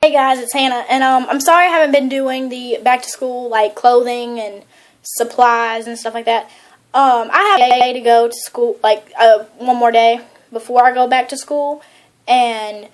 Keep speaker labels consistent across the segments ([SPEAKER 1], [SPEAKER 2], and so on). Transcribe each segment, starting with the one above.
[SPEAKER 1] Hey guys, it's Hannah, and I'm sorry I haven't been doing the back to school like clothing and supplies and stuff like that. I have a day to go to school, like one more day before I go back to school, and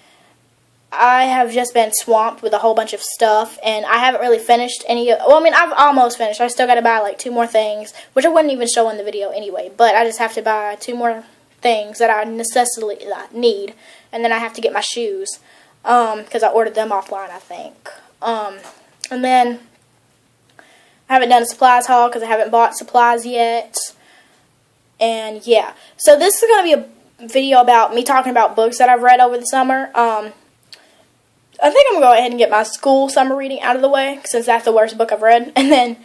[SPEAKER 1] I have just been swamped with a whole bunch of stuff, and I haven't really finished any. Well, I mean, I've almost finished. I still got to buy like 2 more things, which I wouldn't even show in the video anyway. But I just have to buy 2 more things that I necessarily need, and then I have to get my shoes. Because I ordered them offline, I think. And then I haven't done a supplies haul because I haven't bought supplies yet. And yeah, so this is going to be a video about me talking about books that I've read over the summer. I think I'm going to go ahead and get my school summer reading out of the way since that's the worst book I've read. And then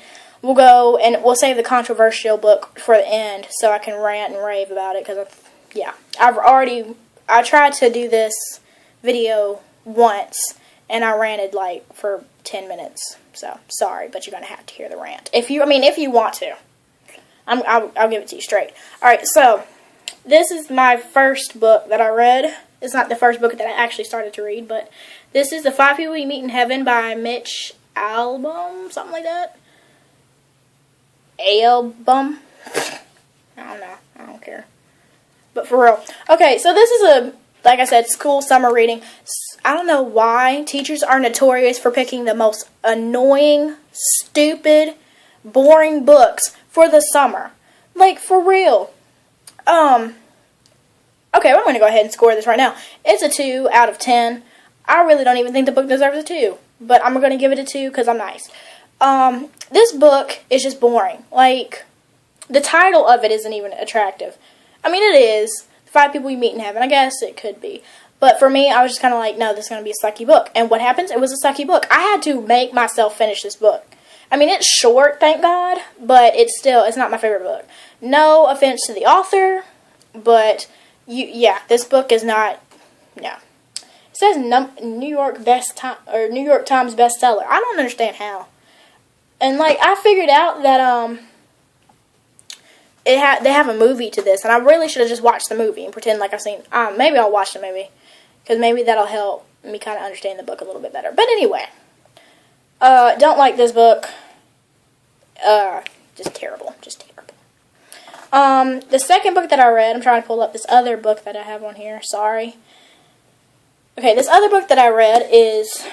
[SPEAKER 1] we'll go and we'll save the controversial book for the end so I can rant and rave about it because, yeah, I tried to do this video once and I ranted like for 10 minutes, so sorry, but you're gonna have to hear the rant if you want to. I'll give it to you straight. Alright, so this is my first book that I read. It's not the first book that I actually started to read, but this is The 5 People You Meet in Heaven by Mitch Albom, something like that. Album, I don't know, I don't care, but for real. Okay, so this is like I said, school summer reading. I don't know why teachers are notorious for picking the most annoying, stupid, boring books for the summer. Like, for real. Okay, I'm going to go ahead and score this right now. It's a 2 out of 10. I really don't even think the book deserves a 2. But I'm going to give it a 2 because I'm nice. This book is just boring. Like, the title of it isn't even attractive. I mean, it is. 5 People You Meet in Heaven. I guess it could be. But for me, I was just kind of like, no, this is going to be a sucky book. And what happens? It was a sucky book. I had to make myself finish this book. I mean, it's short, thank God, but it's not my favorite book. No offense to the author, but, this book is not, no. It says New York Times bestseller. I don't understand how. And, like, I figured out that, they have a movie to this, and I really should have just watched the movie and pretend like I've seen. Maybe I'll watch the movie, because maybe that'll help me kind of understand the book a little bit better. But anyway, don't like this book. Just terrible, The second book that I read, I'm trying to pull up this other book that I have on here. Sorry. Okay, this other book that I read is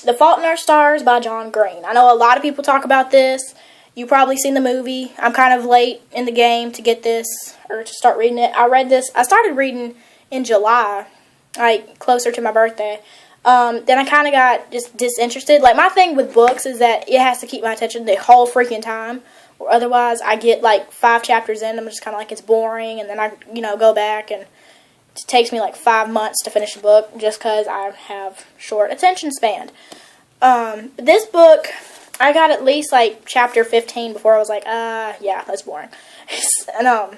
[SPEAKER 1] The Fault in Our Stars by John Green. I know a lot of people talk about this. You've probably seen the movie. I'm kind of late in the game to get this, or to start reading it. I started reading in July, like, closer to my birthday. Then I kind of got just disinterested. Like, my thing with books is that it has to keep my attention the whole freaking time, or otherwise I get, like, 5 chapters in, I'm just kind of like, it's boring, and then I, go back, and it takes me, like, 5 months to finish a book, just because I have short attention span. This book, I got at least, like, chapter 15 before I was like, yeah, that's boring. And,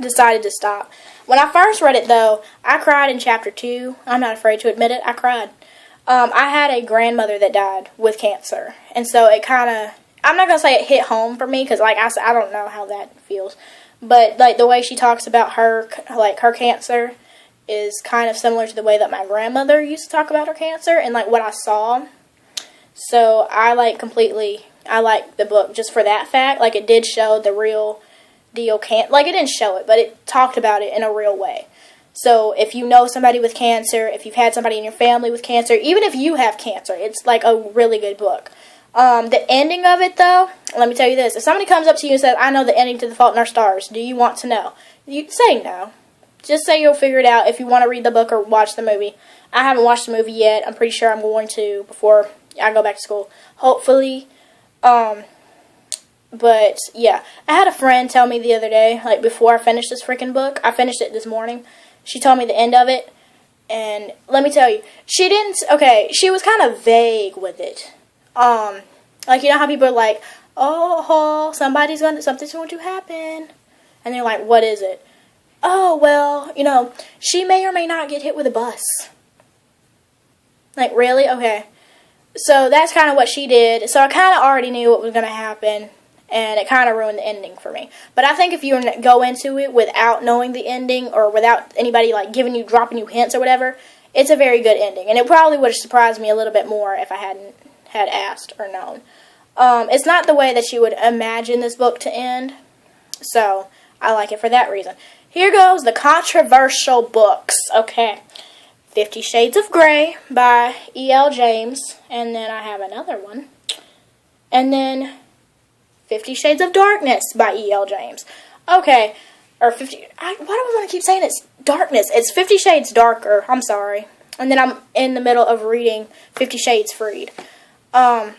[SPEAKER 1] decided to stop. When I first read it, though, I cried in chapter 2. I'm not afraid to admit it. I cried. I had a grandmother that died with cancer. And so it kind of, I'm not going to say it hit home for me, because, like I said, I don't know how that feels. But, like, the way she talks about her, like, her cancer is kind of similar to the way that my grandmother used to talk about her cancer and, like, what I saw. So I like the book just for that fact. Like, it did show the real deal like, it didn't show it, but it talked about it in a real way. So if you know somebody with cancer, if you've had somebody in your family with cancer, even if you have cancer, it's like a really good book. The ending of it, though, let me tell you this. If somebody comes up to you and says, I know the ending to The Fault in Our Stars, do you want to know? You say no. Just say you'll figure it out if you want to read the book or watch the movie. I haven't watched the movie yet. I'm pretty sure I'm going to before I go back to school, hopefully. But yeah, I had a friend tell me the other day, like, before I finished this freaking book, I finished it this morning, she told me the end of it, and let me tell you, she was kind of vague with it. Like, you know how people are like, oh, something's going to happen, and they're like, what is it? Oh, well, she may or may not get hit with a bus. Like, really? Okay. So that's kind of what she did. So I kind of already knew what was going to happen, and it kind of ruined the ending for me. But I think if you go into it without knowing the ending, or without anybody, like, dropping you hints or whatever, it's a very good ending. And it probably would have surprised me a little bit more if I hadn't had asked or known. It's not the way that you would imagine this book to end. So, I like it for that reason. Here goes the controversial books. Okay. 50 Shades of Grey by E.L. James. And then I have another one. And then 50 Shades of Darkness by E.L. James. Okay. Or 50... why do I want to keep saying it's darkness? It's 50 Shades Darker. I'm sorry. And then I'm in the middle of reading 50 Shades Freed. Okay.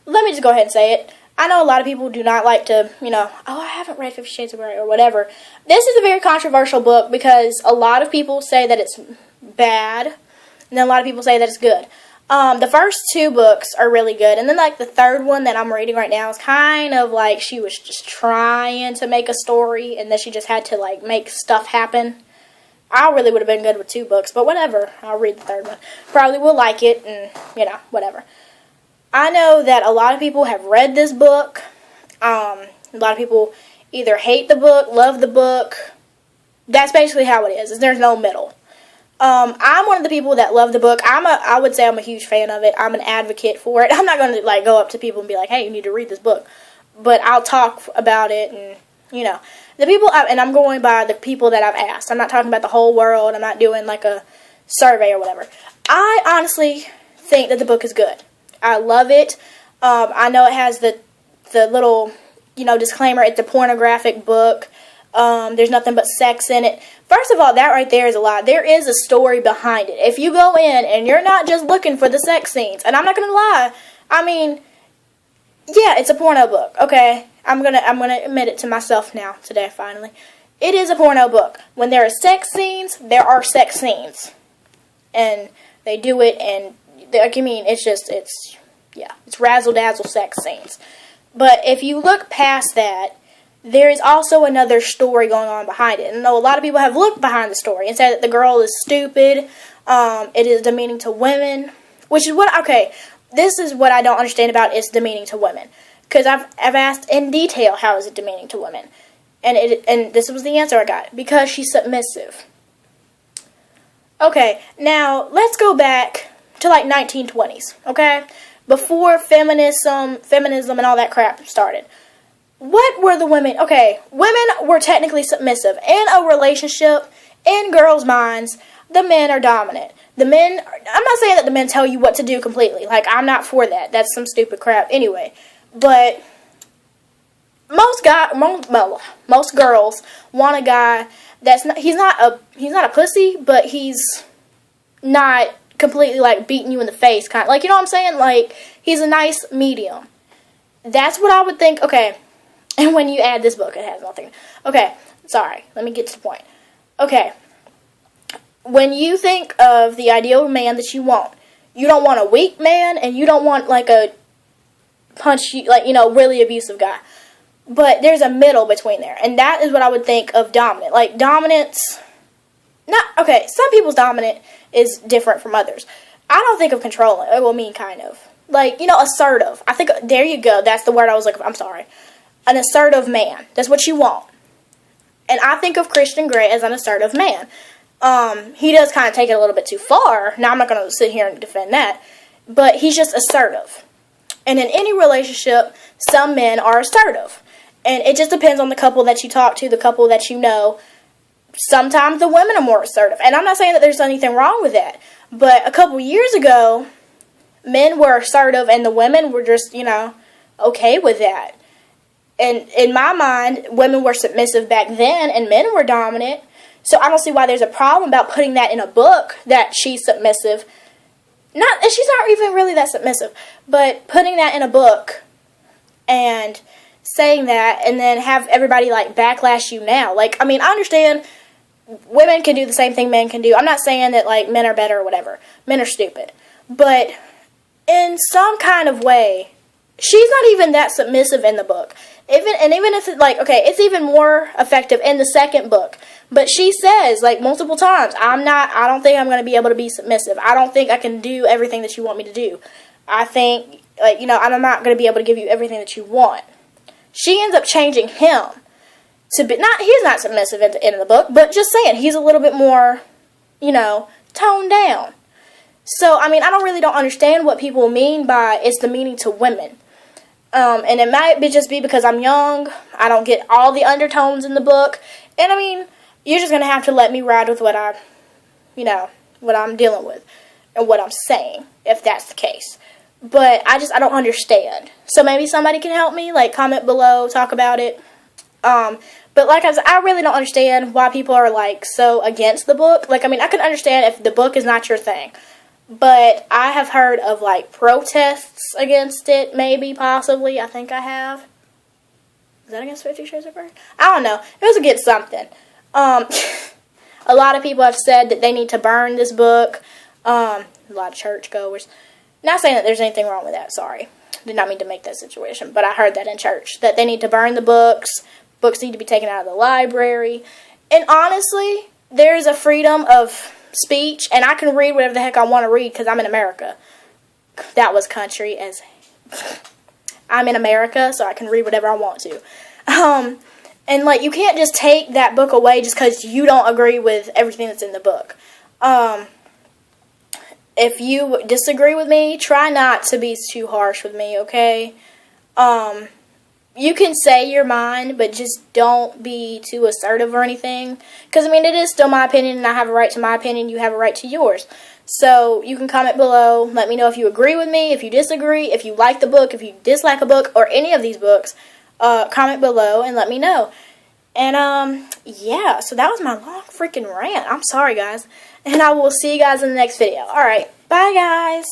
[SPEAKER 1] Let me just go ahead and say it. I know a lot of people do not like to, oh, I haven't read 50 Shades of Grey or whatever. This is a very controversial book because a lot of people say that it's bad, and then a lot of people say that it's good. The first two books are really good, and then, like, the third one that I'm reading right now is kind of like she was just trying to make a story, and then she just had to, like, make stuff happen. I really would have been good with 2 books, but whatever. I'll read the third one. Probably will like it, and, whatever. I know that a lot of people have read this book. A lot of people either hate the book, love the book. That's basically how it is. There's no middle. I'm one of the people that love the book. I would say I'm a huge fan of it. I'm an advocate for it. I'm not going to, like, go up to people and be like, hey, you need to read this book. But I'll talk about it and, the people, and I'm going by the people that I've asked. I'm not talking about the whole world. I'm not doing, like, a survey or whatever. I honestly think that the book is good. I love it. I know it has the little, disclaimer. It's a pornographic book. There's nothing but sex in it. First of all, that right there is a lie. There is a story behind it. If you go in and you're not just looking for the sex scenes, and I'm not going to lie, I mean, yeah, it's a porno book, okay? I'm gonna admit it to myself now, today, finally. It is a porno book. When there are sex scenes, there are sex scenes. And they do it, and it's razzle-dazzle sex scenes. But if you look past that, there is also another story going on behind it. And I know a lot of people have looked behind the story and said that the girl is stupid, it is demeaning to women, which is this is what I don't understand about it's demeaning to women. Because I've asked in detail, how is it demeaning to women? And this was the answer I got. Because she's submissive. Okay, now let's go back to like 1920s, okay? Before feminism and all that crap started. What were the women? Okay, women were technically submissive. In a relationship, in girls' minds, the men are dominant. I'm not saying that the men tell you what to do completely. Like, I'm not for that. That's some stupid crap anyway. But most girls want a guy he's not a pussy, but he's not completely, like, beating you in the face, kind of, like, you know what I'm saying? Like, he's a nice medium. That's what I would think. Okay, and when you add this book, it has nothing. Okay, sorry, let me get to the point. Okay, when you think of the ideal man that you don't want a weak man, and you don't want, like, a really abusive guy. But there's a middle between there, and that is what I would think of dominant. Like, dominance, some people's dominant is different from others. I don't think of controlling. Kind of. Like, assertive. I think, there you go, that's the word I was looking for. I'm sorry. An assertive man. That's what you want. And I think of Christian Grey as an assertive man. He does kind of take it a little bit too far. Now, I'm not going to sit here and defend that. But he's just assertive. And in any relationship, some men are assertive. And it just depends on the couple that you talk to, the couple that you know. Sometimes the women are more assertive. And I'm not saying that there's anything wrong with that. But a couple years ago, men were assertive and the women were just, okay with that. And in my mind, women were submissive back then and men were dominant. So I don't see why there's a problem about putting that in a book, that she's submissive. She's not even really that submissive. But putting that in a book and saying that and then have everybody, like, backlash you now. Like, I understand women can do the same thing men can do. I'm not saying that, like, men are better or whatever. Men are stupid. But in some kind of way, she's not even that submissive in the book. Even if it's even more effective in the second book. But she says, like, multiple times, I don't think I'm going to be able to be submissive. I don't think I can do everything that you want me to do. I think, I'm not going to be able to give you everything that you want. She ends up changing him to be, he's not submissive at the end of the book, but just saying, he's a little bit more, toned down. So, I mean, I don't understand what people mean by it's demeaning to women. And it might just be because I'm young. I don't get all the undertones in the book. And, I mean, you're just going to have to let me ride with what what I'm dealing with and what I'm saying, if that's the case. But I don't understand. So maybe somebody can help me, like, comment below, talk about it. But like I said, I really don't understand why people are, like, so against the book. Like, I mean, I can understand if the book is not your thing. But I have heard of, like, protests against it, maybe, possibly. I think I have. Is that against 50 Shades of Grey? I don't know. It was against something. A lot of people have said that they need to burn this book. A lot of churchgoers. Not saying that there's anything wrong with that, sorry. Did not mean to make that situation. But I heard that in church. That they need to burn the books. Books need to be taken out of the library. And honestly, there's a freedom of speech. And I can read whatever the heck I want to read because I'm in America. That was country as... I'm in America, so I can read whatever I want to. And, like, you can't just take that book away just because you don't agree with everything that's in the book. If you disagree with me, try not to be too harsh with me, okay? You can say your mind, but just don't be too assertive or anything. Because, I mean, it is still my opinion, and I have a right to my opinion. You have a right to yours. So, you can comment below. Let me know if you agree with me, if you disagree, if you like the book, if you dislike a book, or any of these books. Comment below and let me know. And, yeah, so that was my long freaking rant. I'm sorry, guys. And I will see you guys in the next video. Alright, bye, guys.